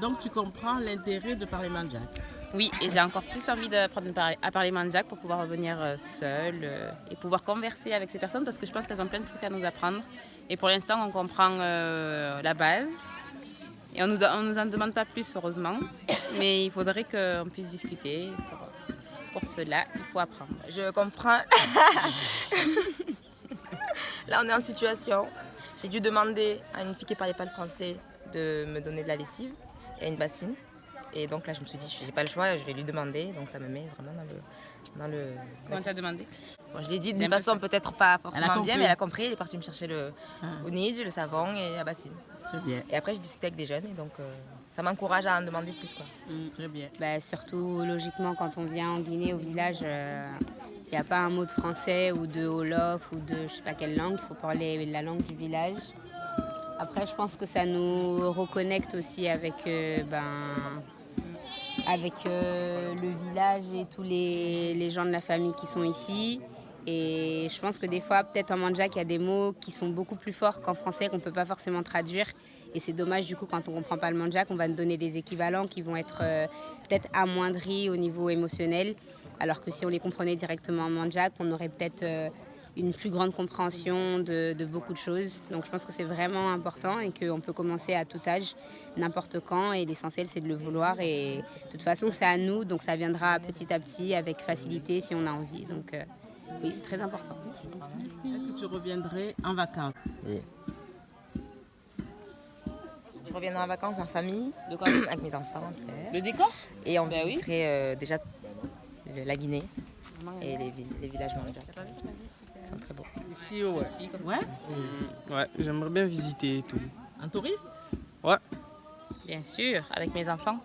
Donc tu comprends l'intérêt de parler mandjak. Oui, et j'ai encore plus envie d'apprendre à parler mandjak pour pouvoir revenir seule et pouvoir converser avec ces personnes parce que je pense qu'elles ont plein de trucs à nous apprendre. Et pour l'instant, on comprend la base. Et on nous en demande pas plus, heureusement. Mais il faudrait qu'on puisse discuter. Pour cela, il faut apprendre. Je comprends. Là, on est en situation. J'ai dû demander à une fille qui ne parlait pas le français de me donner de la lessive et une bassine. Et donc là, je me suis dit, j'ai pas le choix, je vais lui demander. Donc ça me met vraiment dans le. Comment t'as demandé? Bon, je l'ai dit d'une façon peut-être pas forcément bien, mais elle a compris. Elle est partie me chercher le onidj, le savon et la bassine. Très bien. Et après, j'ai discuté avec des jeunes et donc ça m'encourage à en demander plus, quoi. Très bien. Surtout, logiquement, quand on vient en Guinée, au village, il n'y a pas un mot de français ou de wolof ou de je sais pas quelle langue. Il faut parler la langue du village. Après, je pense que ça nous reconnecte aussi avec, le village et tous les gens de la famille qui sont ici. Et je pense que des fois, peut-être en mandjak, il y a des mots qui sont beaucoup plus forts qu'en français, qu'on ne peut pas forcément traduire. Et c'est dommage, du coup, quand on ne comprend pas le mandjak, on va nous donner des équivalents qui vont être peut-être amoindris au niveau émotionnel. Alors que si on les comprenait directement en mandjak, on aurait peut-être une plus grande compréhension de beaucoup de choses. Donc je pense que c'est vraiment important et qu'on peut commencer à tout âge, n'importe quand. Et l'essentiel, c'est de le vouloir. Et de toute façon, c'est à nous, donc ça viendra petit à petit, avec facilité, si on a envie. Donc oui, c'est très important. Est-ce que tu reviendrais en vacances? Oui. Je reviendrai en vacances en famille, avec mes enfants, Pierre. Le décor? Et on visiterait déjà la Guinée et les villages mandjak. Ils sont très beaux. Ici, ouais. Ouais? Ouais, j'aimerais bien visiter et tout. Un touriste? Ouais. Bien sûr, avec mes enfants.